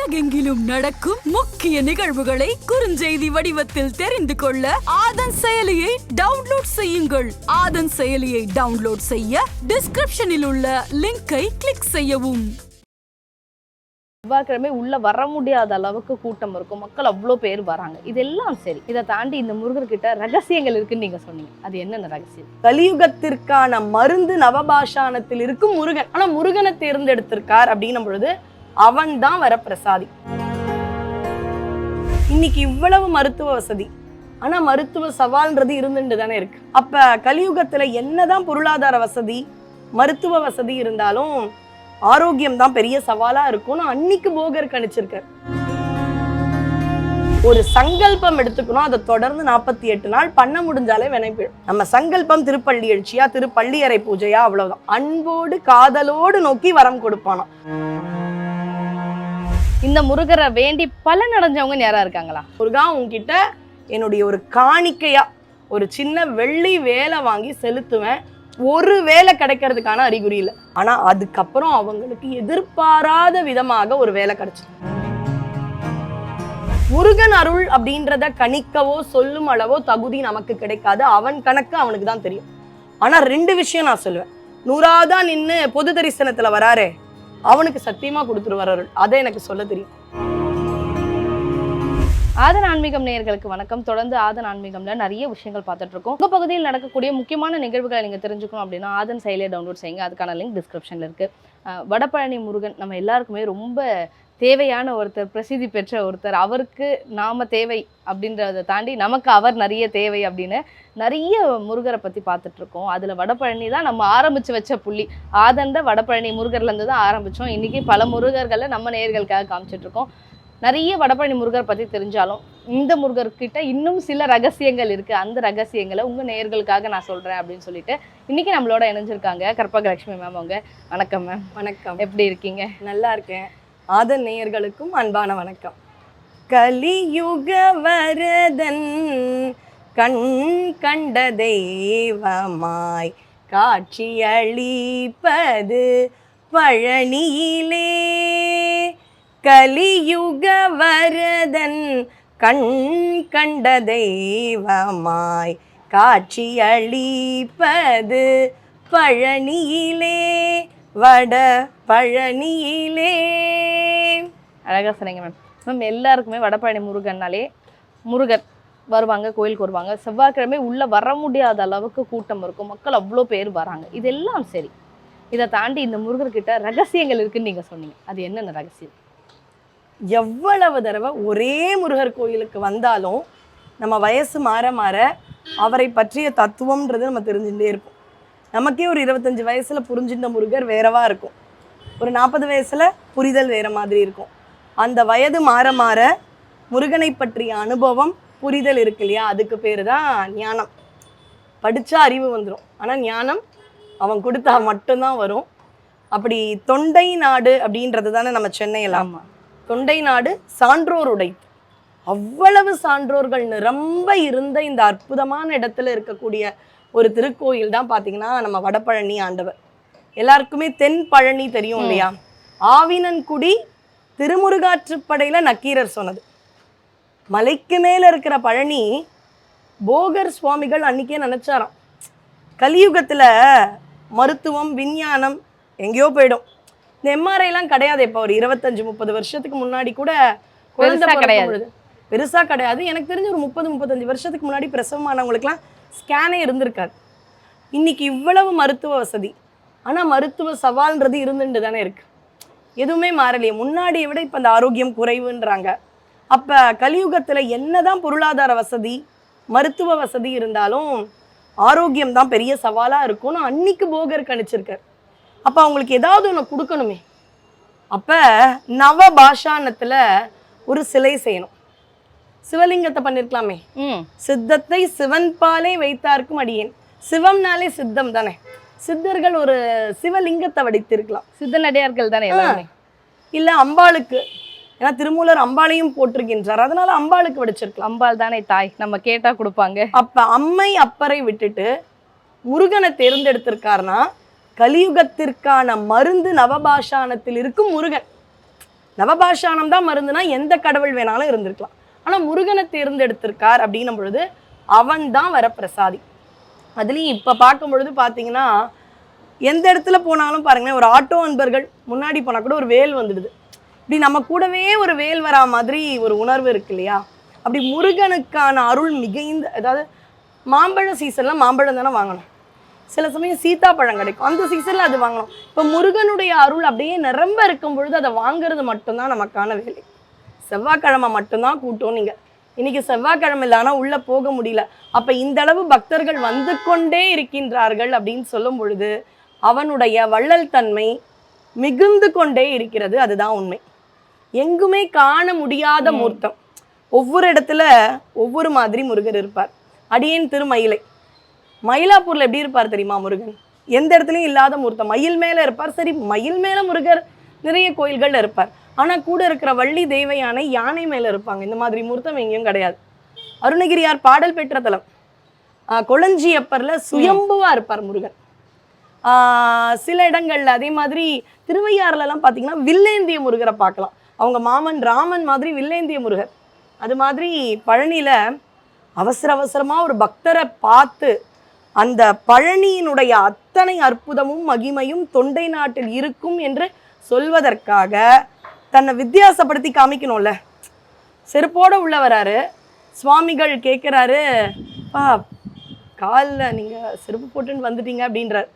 உலகெங்கிலும் நடக்கும் முக்கிய நிகழ்வுகளை குறுஞ்செய்தி வடிவத்தில் தெரிந்து கொள்ள ஆதன் செயலியை டவுன்லோட் செய்யுங்கள். ஆதன் செயலியை டவுன்லோட் செய்ய டிஸ்கிரிப்ஷனில் உள்ள லிங்கை கிளிக் செய்யவும். செவ்வாய்க்கிழமை உள்ள வர முடியாத அளவுக்கு கூட்டம் இருக்கும், மக்கள் அவ்வளோ பேர் வராங்க. இதெல்லாம் சரி, இதை தாண்டி இந்த முருகர்கிட்ட ரகசியங்கள் இருக்குன்னு நீங்க சொன்னீங்க. அது என்னென்ன ரகசியம்? கலியுகத்திற்கான மருந்து நவபாஷானத்தில் இருக்கும் முருகன். ஆனா முருகனை தேர்ந்தெடுத்திருக்கார் அப்படின்னும் பொழுது அவன் தான் வரப்பிரசாதி. இன்னைக்கு இவ்வளவு மருத்துவ வசதி, ஆனா மருத்துவ சவால்ன்றது இருந்துட்டு தானே இருக்கு. அப்ப கலியுகத்துல என்னதான் பொருளாதார வசதி மருத்துவ வசதி இருந்தாலும் ஆரோக்கியம் தான் பெரிய சவாலா இருக்கும்னு அன்னைக்கு போகர் கணிச்சிருக்கார். ஒரு சங்கல்பம் எடுத்துக்கணும், அதை தொடர்ந்து 48 நாள் பண்ண முடிஞ்சாலே வினைப்பிடும். நம்ம சங்கல்பம் திருப்பள்ளி எழுச்சியா திருப்பள்ளியறை பூஜையா அவ்வளவுதான். அன்போடு காதலோடு நோக்கி வரம் கொடுப்பானோ. இந்த முருகரை வேண்டி பலன் அடைஞ்சவங்க யாரா இருக்காங்களா? முருகா உன்கிட்ட என்னுடைய ஒரு காணிக்கையா ஒரு சின்ன வெள்ளி வேலை வாங்கி செலுத்துவேன், ஒரு வேலை கிடைக்கிறதுக்கான அறிகுறி இல்லை. ஆனா அதுக்கப்புறம் அவங்களுக்கு எதிர்பாராத விதமாக ஒரு வேலை கிடைச்சது. முருகன் அருள் அப்படின்றத கணிக்கவோ சொல்லும் அளவோ தகுதி நமக்கு கிடைக்காது. அவன் கணக்கு அவனுக்கு தான் தெரியும். ஆனா 2 விஷயம் நான் சொல்லுவேன். 100ஆவதா நின்று பொது தரிசனத்துல வராரே, அவனுக்கு சத்தியமா கொடுத்துருவார் அருள். அதை எனக்கு சொல்ல தெரியும். ஆதன் ஆன்மீகம் நேயர்களுக்கு வணக்கம். தொடர்ந்து ஆதன் ஆன்மீகம்ல நிறைய விஷயங்கள் பார்த்துட்டு இருக்கோம். உங்க பகுதியில் நடக்கக்கூடிய முக்கியமான நிகழ்வுகளை நீங்க தெரிஞ்சுக்கணும் அப்படின்னா ஆதன் செயலியை டவுன்லோட் செய்யுங்க. அதுக்கான லிங்க் டிஸ்கிரிப்ஷன்ல இருக்கு. வடபழனி முருகன் நம்ம எல்லாருக்குமே ரொம்ப தேவையான ஒருத்தர், பிரசித்தி பெற்ற ஒருத்தர். அவருக்கு நாம தேவை அப்படின்றத தாண்டி நமக்கு அவர் நிறைய தேவை அப்படின்னு நிறைய முருகரை பற்றி பார்த்துட்டு இருக்கோம். அதில் வடபழனி தான் நம்ம ஆரம்பித்து வச்ச புள்ளி. ஆதண்ட வடபழனி முருகர்லேருந்து தான் ஆரம்பித்தோம். இன்றைக்கி பல முருகர்களை நம்ம நேயர்களுக்காக காமிச்சிட்ருக்கோம். நிறைய வடபழனி முருகர் பற்றி தெரிஞ்சாலும் இந்த முருகர்கிட்ட இன்னும் சில ரகசியங்கள் இருக்குது. அந்த ரகசியங்களை உங்கள் நேயர்களுக்காக நான் சொல்கிறேன் அப்படின்னு சொல்லிட்டு இன்றைக்கி நம்மளோட இணைஞ்சிருக்காங்க கற்பகலட்சுமி மேம். அவங்க வணக்கம் மேம். வணக்கம். எப்படி இருக்கீங்க? நல்லா இருக்கேன். ஆதன் நேயர்களுக்கும் அன்பான வணக்கம். கலியுக வரதன் கண் கண்ட தெய்வமாய் காட்சியளிப்பது பழனியிலே. கலியுக வரதன் கண் கண்ட தெய்வமாய் காட்சியளிப்பது பழனியிலே, வட பழனியிலே. அழகாக சொன்னீங்க மேம். மேம் எல்லாருக்குமே வடபழனி முருகன்னாலே முருகர் வருவாங்க, கோயிலுக்கு வருவாங்க. செவ்வாய்க்கிழமை உள்ளே வர முடியாத அளவுக்கு கூட்டம் இருக்கும், மக்கள் அவ்வளோ பேர் வராங்க. இதெல்லாம் சரி, இதை தாண்டி இந்த முருகர்கிட்ட ரகசியங்கள் இருக்குன்னு நீங்கள் சொன்னீங்க. அது என்னென்ன ரகசியம்? எவ்வளவு தடவை ஒரே முருகர் கோயிலுக்கு வந்தாலும் நம்ம வயசு மாற மாற அவரை பற்றிய தத்துவம்ன்றது நம்ம தெரிஞ்சுட்டே இருக்கும். நமக்கே ஒரு 25 வயசுல புரிஞ்சிருந்த முருகர் வேறவா இருக்கும், ஒரு 40 வயசுல புரிதல் வேற மாதிரி இருக்கும். அந்த வயது மாற மாற முருகனை பற்றிய அனுபவம் புரிதல் இருக்கு இல்லையா, அதுக்கு பேர் தான் ஞானம். படித்தா அறிவு வந்துடும், ஆனால் ஞானம் அவன் கொடுத்தா மட்டும்தான் வரும். அப்படி தொண்டை நாடு அப்படின்றது தானே நம்ம சென்னையில். ஆமாம், தொண்டை நாடு சான்றோருடை. அவ்வளவு சான்றோர்கள் நிரம்ப இருந்த இந்த அற்புதமான இடத்துல இருக்கக்கூடிய ஒரு திருக்கோயில் தான் பார்த்தீங்கன்னா நம்ம வடபழனி ஆண்டவர். எல்லாருக்குமே தென் பழனி தெரியும் இல்லையா? ஆவினன்குடி திருமுருகாற்றுப்படையில நக்கீரர் சொன்னது. மலைக்கு மேல இருக்கிற பழனி போகர் சுவாமிகள் அன்னைக்கே நினைச்சாராம், கலியுகத்துல மருத்துவம் விஞ்ஞானம் எங்கேயோ போயிடும். இந்த எம்ஆர்ஐலாம் கிடையாது. இப்போ ஒரு 25-30 வருஷத்துக்கு முன்னாடி கூட குழந்தை கிடையாது, பெருசா கிடையாது. எனக்கு தெரிஞ்ச ஒரு 30-35 வருஷத்துக்கு முன்னாடி பிரசவமானவங்களுக்குலாம் ஸ்கேனே இருந்திருக்காது. இன்னைக்கு இவ்வளவு மருத்துவ வசதி, ஆனா மருத்துவ சவால்ன்றது இருந்துட்டு தானே இருக்கு. எதுவுமே மாறலையே. முன்னாடியை விட இப்போ அந்த ஆரோக்கியம் குறைவுன்றாங்க. அப்ப கலியுகத்துல என்னதான் பொருளாதார வசதி மருத்துவ வசதி இருந்தாலும் ஆரோக்கியம் தான் பெரிய சவாலா இருக்கும்னு அன்னைக்கு போகர் கணிச்சிருக்கார். அப்ப அவங்களுக்கு ஏதாவது ஒன்று கொடுக்கணுமே. அப்ப நவபாஷானத்துல ஒரு சிலை செய்யணும். சிவலிங்கத்தை பண்ணிருக்கலாமே. சித்தத்தை சிவன் பாலே வைத்தார்க்கும் அடியேன். சிவம்னாலே சித்தம் தானே. சித்தர்கள் ஒரு சிவலிங்கத்தை வடித்திருக்கலாம். சித்தனடியார்கள் தானே எல்லாமே. இல்ல அம்பாளுக்கு, ஏன்னா திருமூலர் அம்பாளையும் போட்டிருக்கின்றார், அதனால அம்பாளுக்கு வடிச்சிருக்கலாம். அம்பாள் தானே தாய், நம்ம கேட்டா கொடுப்பாங்க. அப்ப அம்மை அப்பரை விட்டுட்டு முருகனை தேர்ந்தெடுத்திருக்காருன்னா கலியுகத்திற்கான மருந்து நவபாஷானத்தில் இருக்கும் முருகன். நவபாஷானம் தான் மருந்துனா எந்த கடவுள் வேணாலும் இருந்திருக்கலாம். ஆனா முருகனை தேர்ந்தெடுத்திருக்கார் அப்படின்னும் பொழுது அவன் தான் வரப்பிரசாதி. அதுலயும் இப்ப பார்க்கும் பொழுது பாத்தீங்கன்னா எந்த இடத்துல போனாலும் பாருங்களேன், ஒரு ஆட்டோ அன்பர்கள் முன்னாடி போனா கூட ஒரு வேல் வந்துடுது. இப்படி நம்ம கூடவே ஒரு வேல் வரா மாதிரி ஒரு உணர்வு இருக்கு இல்லையா? அப்படி முருகனுக்கான அருள் மிகைந்த, அதாவது மாம்பழம் சீசன்ல மாம்பழம் தானே வாங்கணும், சில சமயம் சீத்தாப்பழம் கிடைக்கும், அந்த சீசன்ல அது வாங்கணும். இப்போ முருகனுடைய அருள் அப்படியே நிரம்ப இருக்கும் பொழுது அதை வாங்குறது மட்டும்தான் நமக்கான வேலை. செவ்வாய்க்கிழமை மட்டும்தான் கூட்டம். நீங்க இன்னைக்கு செவ்வாய்க்கிழமை இல்லை, ஆனால் உள்ள போக முடியல. அப்ப இந்த அளவு பக்தர்கள் வந்து கொண்டே இருக்கின்றார்கள் அப்படின்னு சொல்லும் பொழுது அவனுடைய வள்ளல் தன்மை மிகுந்து கொண்டே இருக்கிறது. அதுதான் உண்மை. எங்குமே காண முடியாத மூர்த்தம். ஒவ்வொரு இடத்துல ஒவ்வொரு மாதிரி முருகர் இருப்பார். அடியேன் திருமயிலை, மயிலாப்பூர்ல எப்படி இருப்பார் தெரியுமா முருகன்? எந்த இடத்துலையும் இல்லாத மூர்த்தம். மயில் மேல இருப்பார். சரி, மயில் மேல முருகர் நிறைய கோயில்கள்ல இருப்பார். ஆனா கூட இருக்கிற வள்ளி தெய்வ யானை யானை மேல இருப்பாங்க. இந்த மாதிரி மூர்த்தம் எங்கேயும் கிடையாது. அருணகிரியார் பாடல் பெற்ற தலம் கொளஞ்சியப்பர்ல சுயம்புவா இருப்பார் முருகன். சில இடங்கள்ல அதே மாதிரி திருவையாறுல எல்லாம் பாத்தீங்கன்னா வில்லேந்திய முருகரை பார்க்கலாம். அவங்க மாமன் ராமன் மாதிரி வில்லேந்திய முருகர். அது மாதிரி பழனியில அவசர அவசரமா ஒரு பக்தரை பார்த்து அந்த பழனியினுடைய அத்தனை அற்புதமும் மகிமையும் தொண்டை நாட்டில் இருக்கும் என்று சொல்வதற்காக தன்னை வித்தியாசப்படுத்தி காமிக்கணும்ல. செருப்போட உள்ள வராரு. சுவாமிகள் கேட்குறாரு, பா காலில் நீங்கள் செருப்பு போட்டுன்னு வந்துட்டீங்க அப்படின்றார்.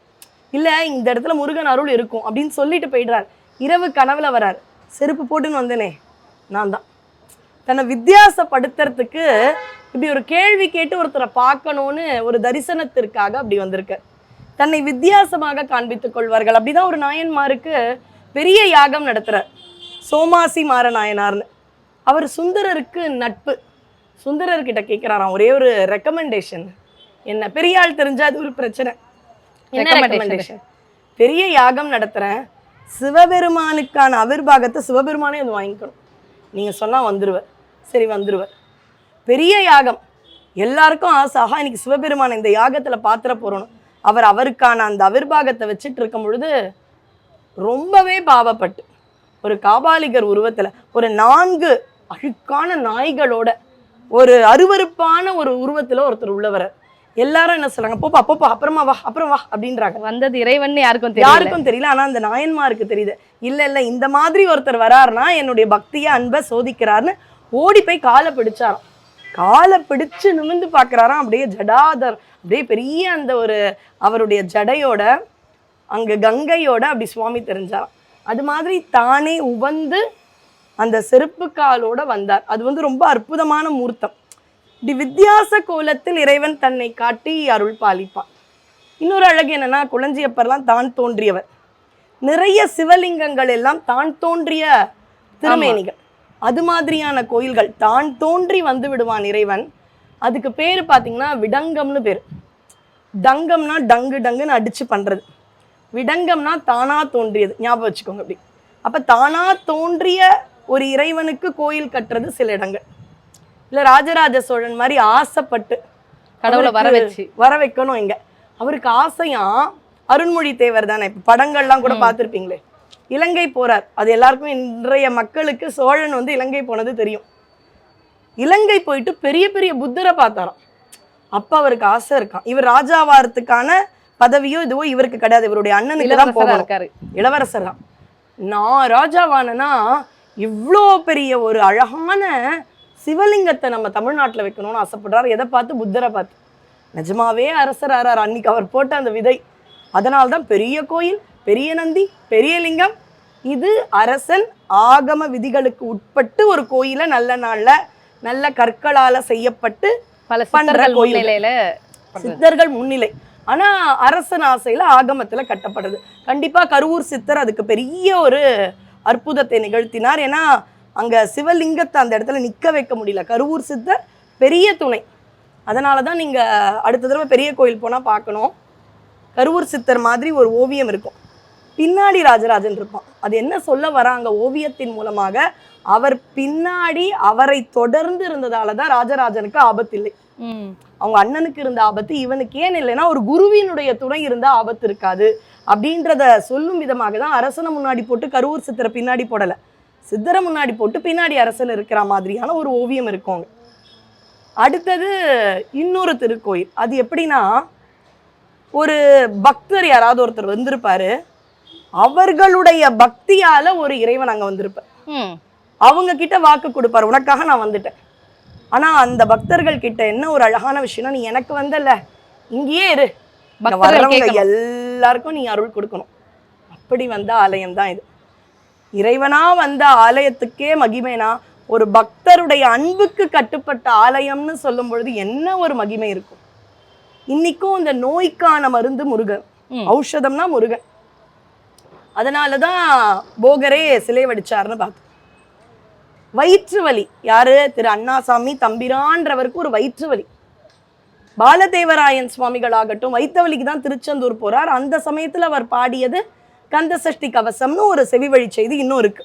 இல்லை, இந்த இடத்துல முருகன் அருள் இருக்கும் அப்படின்னு சொல்லிட்டு போயிடுறார். இரவு கனவுல வரார், செருப்பு போட்டுன்னு வந்தேனே நான் தான். தன்னை வித்தியாசப்படுத்துறதுக்கு இப்படி ஒரு கேள்வி கேட்டு ஒருத்தரை பார்க்கணும்னு ஒரு தரிசனத்திற்காக அப்படி வந்திருக்க. தன்னை வித்தியாசமாக காண்பித்துக் கொள்வார்கள். அப்படிதான் ஒரு நாயன்மாருக்கு பெரிய யாகம் நடத்துறார், சோமாசி மாற நாயனார்னு. அவர் சுந்தரருக்கு நட்பு. சுந்தரர்கிட்ட கேட்கிறாராம் ஒரே ஒரு ரெக்கமெண்டேஷன். என்ன, பெரிய ஆள் தெரிஞ்சா அது ஒரு பிரச்சனை. என்ன ரெக்கமெண்டேஷன்? பெரிய யாகம் நடத்துறேன், சிவபெருமானுக்கான அவிர்வாகத்தை சிவபெருமானே அது வாங்கிக்கணும், நீங்க சொன்னா வந்துருவர். சரி, வந்துருவர். பெரிய யாகம், எல்லாருக்கும் ஆசை, ஆஹா இன்னைக்கு சிவபெருமான இந்த யாகத்துல பாத்திர போறணும். அவருக்கான அந்த அவிர்வாகத்தை வச்சுட்டு இருக்கும் பொழுது ரொம்பவே பாவப்பட்டு ஒரு காபாலிகர் உருவத்துல ஒரு 4 அழுக்கான நாய்களோட ஒரு அருவருப்பான ஒரு உருவத்துல ஒருத்தர் உள்ளவர. எல்லாரும் என்ன சொல்றாங்க, போப்பா போப்பா அப்புறமா வா அப்புறம் வா அப்படின்றாங்க. வந்தது இறைவன் யாருக்கும் தெரியல. ஆனா அந்த நாயன்மாருக்கு தெரியுது, இல்ல இந்த மாதிரி ஒருத்தர் வராருன்னா என்னுடைய பக்திய அன்பை சோதிக்கிறாருன்னு ஓடி போய் காலை பிடிச்சாராம். காலை பிடிச்சு நிமிந்து பாக்குறாராம். அப்படியே ஜடாதர், அப்படியே பெரிய அந்த ஒரு அவருடைய ஜடையோட அங்க கங்கையோட அப்படி சுவாமி தெரிஞ்சாராம். அது மாதிரி தானே உவந்து அந்த செருப்பு காலோட வந்தார். அது ரொம்ப அற்புதமான மூர்த்தம். இப்படி வித்தியாச கோலத்தில் இறைவன் தன்னை காட்டி அருள் பாலிப்பான். இன்னொரு அழகு என்னன்னா, குளஞ்சியப்பர்லாம் தான் தோன்றியவர். நிறைய சிவலிங்கங்கள் எல்லாம் தான் தோன்றிய திருமேனிகள். அது மாதிரியான கோயில்கள் தான் தோன்றி வந்து விடுவான் இறைவன். அதுக்கு பேரு பாத்தீங்கன்னா விடங்கம்னு பேரு. டங்கம்னா டங்கு டங்குன்னு அடிச்சு பண்றது, விடங்கம்னா தானா தோன்றியது. ஞாபகம் வச்சுக்கோங்க. அப்படி அப்ப தானா தோன்றிய ஒரு இறைவனுக்கு கோயில் கட்டுறது சில இடங்கள். இல்ல ராஜராஜ சோழன் மாதிரி ஆசைப்பட்டு கடவுளை வர வைக்கணும். இங்க அவருக்கு ஆசையா அருண்மொழி தேவர் தானே, இப்ப படங்கள்லாம் கூட பார்த்திருப்பீங்களே, இலங்கை போறார். அது எல்லாருக்கும் இன்றைய மக்களுக்கு சோழன் இலங்கை போனது தெரியும். இலங்கை போயிட்டு பெரிய பெரிய புத்தரை பார்த்தாராம். அப்ப அவருக்கு ஆசை இருக்கான், இவர் ராஜாவாரத்துக்கான பதவியோ இதுவோ இவருக்கு கிடையாது, இவருடைய அண்ணனுக்கு தான் போகணும், இளவரசர் தான். நான் ராஜாவானா இவ்வளோ பெரிய ஒரு அழகான சிவலிங்கத்தை நம்ம தமிழ்நாட்டில் வைக்கணும்னு ஆசைப்படுறாரு. எதை பார்த்து? புத்தரை பார்த்து. நிஜமாவே அரசர் ஆறார் அன்னைக்கு அவர் போட்ட அந்த விதை. அதனால்தான் பெரிய கோயில், பெரிய நந்தி, பெரிய லிங்கம். இது அரசன் ஆகம விதிகளுக்கு உட்பட்டு ஒரு கோயில நல்ல நாள்ல நல்ல கற்களால செய்யப்பட்டு பல சித்தர்கள் முன்னிலை. ஆனா அரசன் ஆசையில ஆகமத்துல கட்டப்படுது. கண்டிப்பா கருவூர் சித்தர் அதுக்கு பெரிய ஒரு அற்புதத்தை நிகழ்த்தினார். ஏன்னா அங்க சிவலிங்கத்தை அந்த இடத்துல நிக்க வைக்க முடியல. கருவூர் சித்தர் பெரிய துணை. அதனாலதான் நீங்க அடுத்த தடவை பெரிய கோயில் போனா பார்க்கணும், கருவூர் சித்தர் மாதிரி ஒரு ஓவியம் இருக்கும், பின்னாடி ராஜராஜன் இருப்பான். அது என்ன சொல்ல வராங்க ஓவியத்தின் மூலமாக? அவர் பின்னாடி அவரை தொடர்ந்து இருந்ததாலதான் ராஜராஜனுக்கு ஆபத்து இல்லை. அவங்க அண்ணனுக்கு இருந்த ஆபத்து இவனுக்கு ஏன் இல்லைன்னா ஒரு குருவினுடைய துணை இருந்தா ஆபத்து இருக்காது அப்படின்றத சொல்லும் விதமாக தான் அரசனை முன்னாடி போட்டு கருவூர் சித்தரை பின்னாடி போடல. சித்தரை முன்னாடி போட்டு பின்னாடி அரசல் இருக்கிற மாதிரியான ஒரு ஓவியம் இருக்குங்க. அடுத்தது இன்னொரு திருக்கோயில். அது எப்படின்னா, ஒரு பக்தர் யாராவது ஒருத்தர் வந்திருப்பாரு, அவர்களுடைய பக்தியால ஒரு இறைவன் அங்க வந்திருப்பார். அவங்க கிட்ட வாக்கு கொடுப்பாரு, உனக்காக நான் வந்துட்டேன். ஆனா அந்த பக்தர்கள் கிட்ட என்ன ஒரு அழகான விஷயம்னா, நீ எனக்கு வந்தல, இங்கேயே இரு, வர்றவங்க எல்லாருக்கும் நீ அருள் கொடுக்கணும். அப்படி வந்த ஆலயம் தான் இது. இறைவனா வந்த ஆலயத்துக்கே மகிமைனா, ஒரு பக்தருடைய அன்புக்கு கட்டுப்பட்ட ஆலயம்னு சொல்லும் பொழுது என்ன ஒரு மகிமை இருக்கும். இன்னைக்கும் இந்த நோய்க்கான மருந்து முருகன், ஔஷதம்னா முருகன். அதனாலதான் போகரே சிலை வடிச்சாருன்னு பார்த்தோம். வயிற்று வலி, யாரு? திரு அண்ணாசாமி தம்பிரான்றவருக்கு ஒரு வயிற்று வலி. பாலதேவராயன் சுவாமிகள் ஆகட்டும், வயிற்று வலிக்கு தான் திருச்செந்தூர் போறார். அந்த சமயத்துல அவர் பாடியது கந்த சஷ்டி கவசம்னு ஒரு செவி வழி செய்தி இன்னும் இருக்கு.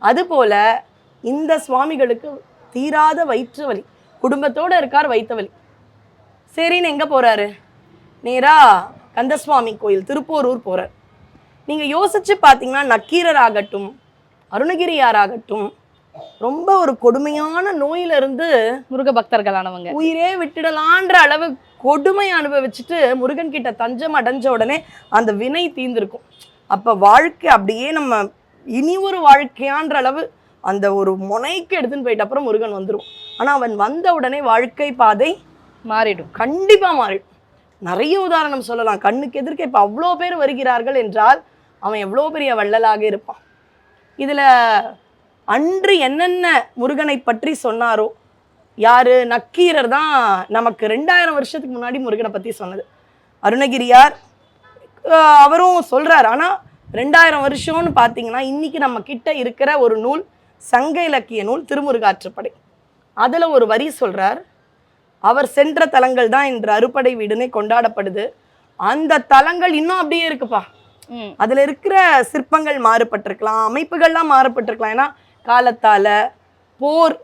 அதுபோல இந்த சுவாமிகளுக்கு தீராத வயிற்று வலி, குடும்பத்தோட இருக்கார், வயிற்று வலி. சரின்னு எங்க போறாரு? நேரா கந்தசுவாமி கோயில் திருப்போரூர் போறார். நீங்க யோசிச்சு பார்த்தீங்கன்னா, நக்கீரர் ஆகட்டும், அருணகிரியார் ஆகட்டும், ரொம்ப ஒரு கொடுமையான நோயில இருந்து முருக பக்தர்களானவங்க உயிரே விட்டுடலான்ற அளவு கொடுமை அனுபவிச்சுட்டு முருகன் கிட்ட தஞ்சம் அடைஞ்ச உடனே அந்த வினை தீர்ந்திருக்கும். அப்ப வாழ்க்கை அப்படியே நம்ம இனி ஒரு வாழ்க்கையான்ற அளவு அந்த ஒரு முனைக்கு எடுத்துன்னு போயிட்ட அப்புறம் முருகன் வந்துடும். ஆனா அவன் வந்த உடனே வாழ்க்கை பாதை மாறிடும், கண்டிப்பா மாறிடும். நிறைய உதாரணம் சொல்லலாம். கண்ணுக்கு எதிர்க்க இப்ப அவ்வளோ பேர் வருகிறார்கள் என்றால் அவன் எவ்வளோ பெரிய வள்ளலாக இருப்பான். இதுல அன்று என்னென்ன முருகனை பற்றி சொன்னாரோ, யாரு? நக்கீரர் தான் நமக்கு 2000 வருஷத்துக்கு முன்னாடி முருகனை பத்தி சொன்னது. அருணகிரியார் அவரும் சொல்றாரு. ஆனா 2000 வருஷம்னு பார்த்தீங்கன்னா, இன்னைக்கு நம்ம கிட்ட இருக்கிற ஒரு நூல் சங்க இலக்கிய நூல் திருமுருகாற்றுப்படை. அதுல ஒரு வரி சொல்றார், அவர் சென்ற தலங்கள் தான் இன்று அறுபடை வீடுனே கொண்டாடப்படுது. அந்த தலங்கள் இன்னும் அப்படியே இருக்குப்பா. அதுல இருக்கிற சிற்பங்கள் மாறுபட்டிருக்கலாம், அமைப்புகள்லாம் மாறுபட்டிருக்கலாம். ஏன்னா காலத்தால போர்,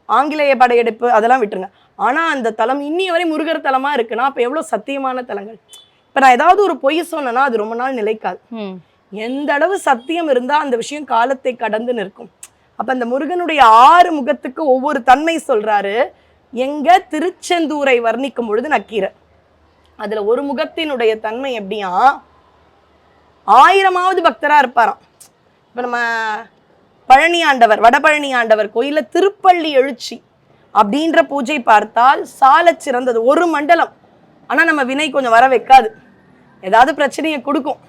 ஆங்கிலேய படையெடுப்பு அதெல்லாம் விட்டுருங்க. ஆனா அந்த தலம் இன்னி வரை முருகர் தலமா இருக்குன்னா அப்ப எவ்வளவு சத்தியமான தலங்கள். இப்ப நான் ஏதாவது ஒரு பொய் சொன்னேன்னா அது ரொம்ப நாள் நிலைக்காது. எந்த அளவு சத்தியம் இருந்தா அந்த விஷயம் காலத்தை கடந்து நிற்கும். அப்ப அந்த முருகனுடைய 6 முகத்துக்கு ஒவ்வொரு தன்மை சொல்றாரு. எங்க திருச்செந்தூரை வர்ணிக்கும் பொழுது நக்கீரர் அதுல ஒரு முகத்தினுடைய தன்மை எப்படியா, 1000ஆவது பக்தரா இருப்பாராம். இப்ப நம்ம பழனி ஆண்டவர், வடபழனி ஆண்டவர் கோயில திருப்பள்ளி எழுச்சி அப்படின்ற பூஜை பார்த்தால் சால சிறந்தது, ஒரு மண்டலம். ஆனா நம்ம வினை கொஞ்சம் வர வைக்காது, ஏதாவது பிரச்சனையை கொடுக்கும்.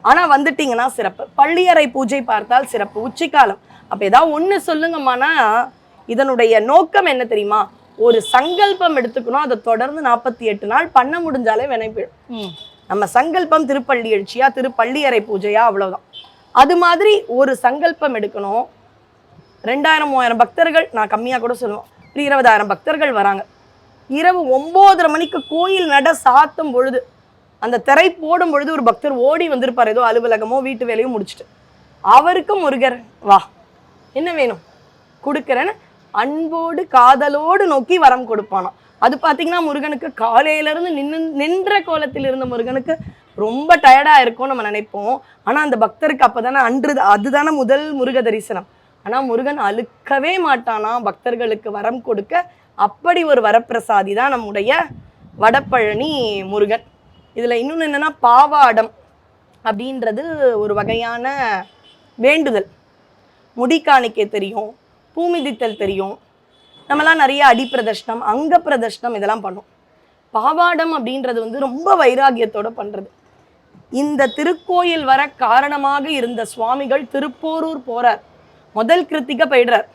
ஆனா வந்துட்டீங்கன்னா சிறப்பு. பள்ளியறை பூஜை பார்த்தால் சிறப்பு, உச்சிக்காலம். அப்ப ஏதாவது ஒண்ணு சொல்லுங்கம்மானா, இதனுடைய நோக்கம் என்ன தெரியுமா? ஒரு சங்கல்பம் எடுத்துக்கணும், அதை தொடர்ந்து 48 நாள் பண்ண முடிஞ்சாலே வினை போயிடும். நம்ம சங்கல்பம் திருப்பள்ளி எழுச்சியா, திருப்பள்ளியறை பூஜையா, அவ்வளவுதான். அது மாதிரி ஒரு சங்கல்பம் எடுக்கணும். 2000-3000 பக்தர்கள், நான் கம்மியா கூட சொல்லுவோம், 20,000 பக்தர்கள் வராங்க. இரவு 9:30 மணிக்கு கோயில் நட சாத்தும் பொழுது, அந்த திரை போடும் பொழுது ஒரு பக்தர் ஓடி வந்திருப்பார், ஏதோ அலுவலகமோ வீட்டு வேலையும் முடிச்சுட்டு. அவருக்கும் முருகர் வா என்ன வேணும் கொடுக்குறேன்னு அன்போடு காதலோடு நோக்கி வரம் கொடுப்பானாம். அது பார்த்தீங்கன்னா முருகனுக்கு காலையில இருந்து நின்ற கோலத்தில் இருந்த முருகனுக்கு ரொம்ப டயர்டா இருக்கும்னு நம்ம நினைப்போம். ஆனா அந்த பக்தருக்கு அப்பதானே அதுதானே முதல் முருக தரிசனம். ஆனா முருகன் அழுக்கவே மாட்டானா பக்தர்களுக்கு வரம் கொடுக்க. அப்படி ஒரு வரப்பிரசாதி தான் நம்முடைய வடபழனி முருகன். இதுல இன்னொன்று என்னன்னா, பாவாடம் அப்படின்றது ஒரு வகையான வேண்டுதல். முடிக்காணிக்கை தெரியும், பூமிதித்தல் தெரியும், நம்மலாம் நிறைய அடிப்பிரதர்ஷனம், அங்க பிரதர்ஷனம் இதெல்லாம் பண்ணோம். பாவாடம் அப்படின்றது வந்து ரொம்ப வைராகியத்தோட பண்றது. இந்த திருக்கோயில் வர காரணமாக இருந்த சுவாமிகள் திருப்போரூர் போறார். முதல் கிருத்திகை போயிடுறார்.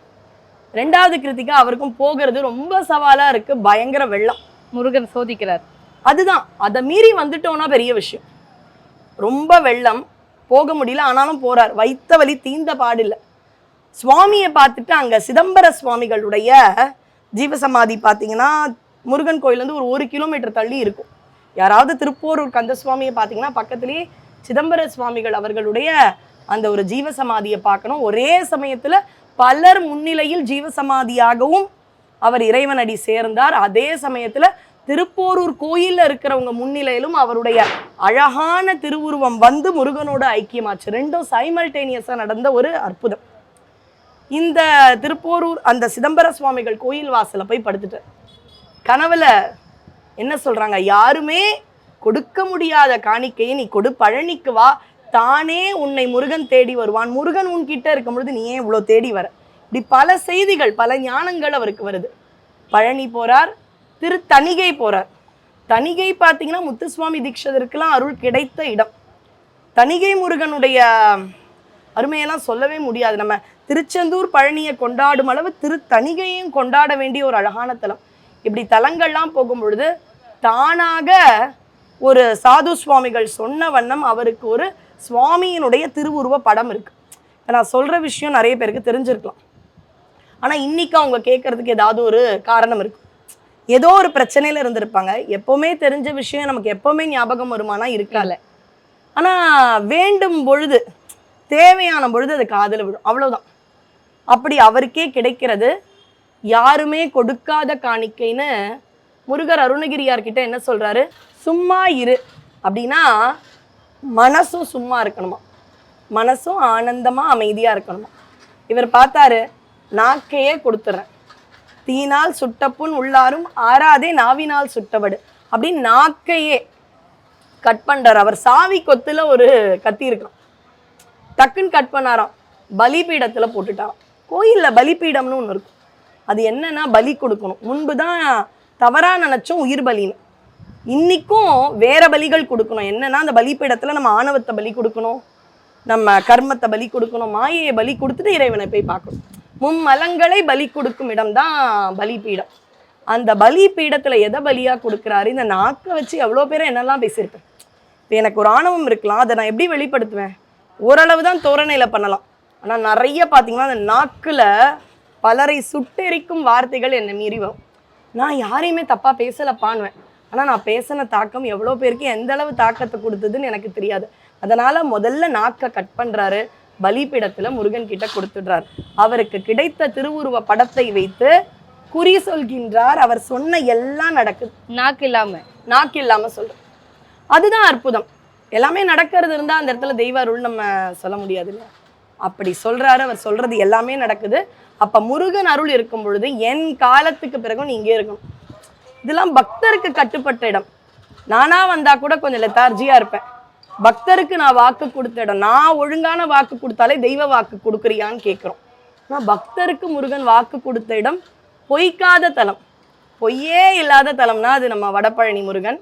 2வது கிருத்திகை அவருக்கும் போகிறது ரொம்ப சவாலா இருக்கு, பயங்கர வெள்ளம், முருகன் சோதிக்கிறார். அதுதான், அதை மீறி வந்துட்டோம்னா பெரிய விஷயம். ரொம்ப வெள்ளம், போக முடியல, ஆனாலும் போறார். வைத்த வலி தீந்த பாடில்லை. சுவாமியை பார்த்துட்டு அங்க சிதம்பர சுவாமிகளுடைய ஜீவசமாதி பார்த்தீங்கன்னா முருகன் கோயில் வந்து ஒரு 1 கிலோமீட்டர் தள்ளி இருக்கும். யாராவது திருப்போரூர் கந்த சுவாமியை பார்த்தீங்கன்னா பக்கத்திலேயே சிதம்பர சுவாமிகள் அவர்களுடைய அந்த ஒரு ஜீவசமாதியை பார்க்கணும். ஒரே சமயத்துல பலர் முன்னிலையில் ஜீவசமாதியாகவும் அவர் இறைவனடி சேர்ந்தார். அதே சமயத்துல திருப்போரூர் கோயில்ல இருக்கிறவங்க முன்னிலையிலும் அவருடைய அழகான திருவுருவம் வந்து முருகனோட ஐக்கியமாச்சு. ரெண்டும் சைமல்டேனியஸா நடந்த ஒரு அற்புதம். இந்த திருப்போரூர் அந்த சிதம்பர சுவாமிகள் கோயில் வாசல்ல போய் படுத்துட்டார். கனவுல என்ன சொல்றாங்க, யாருமே கொடுக்க முடியாத காணிக்கையை நீ கொடு, பழனிக்கு வா, தானே உன்னை முருகன் தேடி வருவான், முருகன் உன்கிட்ட இருக்கும் பொழுது நீ ஏன் இவ்வளோ தேடி வர. இப்படி பல செய்திகள், பல ஞானங்கள் அவருக்கு வருது. பழனி போறார், தணிகை போறார். தணிகை பார்த்தீங்கன்னா முத்துசுவாமி தீட்சிதருக்கெல்லாம் அருள் கிடைத்த இடம். தணிகை முருகனுடைய அருமையெல்லாம் சொல்லவே முடியாது. நம்ம திருச்செந்தூர் பழனியை கொண்டாடும் அளவு தணிகையும் கொண்டாட வேண்டிய ஒரு அழகான தலம். இப்படி தலங்கள்லாம் போகும் பொழுது தானாக ஒரு சாது சுவாமிகள் சொன்ன வண்ணம் அவருக்கு ஒரு சுவாமியினுடைய திருவுருவ படம் இருக்கு. நான் சொல்ற விஷயம் நிறைய பேருக்கு தெரிஞ்சிருக்கலாம். ஆனா இன்னைக்கு அவங்க கேட்கறதுக்கு ஏதாவது ஒரு காரணம் இருக்கு. ஏதோ ஒரு பிரச்சனையில இருந்திருப்பாங்க. எப்பவுமே தெரிஞ்ச விஷயம் நமக்கு எப்பவுமே ஞாபகம் வருமானா இருக்கால. ஆனா வேண்டும் பொழுது, தேவையான பொழுது அது காதுல விடும், அவ்வளவுதான். அப்படி அவருக்கே கிடைக்கிறது. யாருமே கொடுக்காத காணிக்கைன்னு முருகர் அருணகிரியார்கிட்ட என்ன சொல்றாரு, சும்மா இரு அப்படின்னா மனசும் சும்மா இருக்கணுமா, மனசும் ஆனந்தமா அமைதியா இருக்கணுமா. இவர் பார்த்தாரு, நாக்கையே கொடுத்துட்றேன், தீனால் சுட்டப்புண் உள்ளாரும் ஆறாதே நாவினால் சுட்டவடு அப்படின்னு நாக்கையே கட் பண்றார். அவர் சாவி கொத்துல ஒரு கத்தி இருக்கான், டக்குன்னு கட் பண்ணாராம், பலிபீடத்துல போட்டுட்டாராம். கோயில்ல பலிபீடம்னு ஒன்று இருக்கும். அது என்னன்னா பலி கொடுக்கணும். முன்பு தான் தவறா நினைச்சோம் உயிர் பலின்னு. இன்னைக்கும் வேற பலிகள் கொடுக்கணும். என்னன்னா அந்த பலிபீடத்துல நம்ம ஆணவத்தை பலி கொடுக்கணும், நம்ம கர்மத்தை பலி கொடுக்கணும், மாயையை பலி கொடுத்துட்டு இறைவனை போய் பார்க்கணும். மும்மலங்களை பலி கொடுக்கும் இடம்தான் பலிபீடம். அந்த பலிபீடத்துல எதை பலியா கொடுக்குறாரு, இந்த நாக்கை வச்சு எவ்வளோ பேரை என்னெல்லாம் பேசியிருப்பேன். இப்போ எனக்கு ஒரு ஆணவம் இருக்கலாம், அதை நான் எப்படி வெளிப்படுத்துவேன், ஓரளவு தான் தோரணையில பண்ணலாம். ஆனால் நிறைய பார்த்தீங்கன்னா அந்த நாக்குல பலரை சுட்டெரிக்கும் வார்த்தைகள் என்னை மீறி வரும். நான் யாரையுமே தப்பா பேசலப்பான்வேன், ஆனால் நான் பேசின தாக்கம் எவ்வளோ பேருக்கு எந்த அளவு தாக்கத்தை கொடுத்ததுன்னு எனக்கு தெரியாது. அதனால முதல்ல நாக்கை கட் பண்றாரு, பலிபீடத்துல முருகன் கிட்ட கொடுத்துடுறார். அவருக்கு கிடைத்த திருவுருவ படத்தை வைத்து குறி சொல்கின்றார். அவர் சொன்ன எல்லாம் நடக்குது, நாக்கு இல்லாம சொல்ற. அதுதான் அற்புதம். எல்லாமே நடக்கிறது இருந்தா அந்த இடத்துல தெய்வ அருள் நம்ம சொல்ல முடியாது இல்லையா. அப்படி சொல்றாரு, அவர் சொல்றது எல்லாமே நடக்குது. அப்ப முருகன் அருள் இருக்கும் பொழுது என் காலத்துக்கு பிறகும் நீ இங்கே இருக்கணும். இதெல்லாம் பக்தருக்கு கட்டுப்பட்ட இடம். நானா வந்தா கூட கொஞ்சம் லெத்தார்ஜியா இருப்பேன். பக்தருக்கு நான் வாக்கு கொடுத்த இடம். நான் ஒழுங்கான வாக்கு கொடுத்தாலே தெய்வ வாக்கு கொடுக்குறியான்னு கேட்குறோம். ஆனால் பக்தருக்கு முருகன் வாக்கு கொடுத்த இடம் பொய்க்காத தலம், பொய்யே இல்லாத தலம்னா அது நம்ம வடபழனி முருகன்.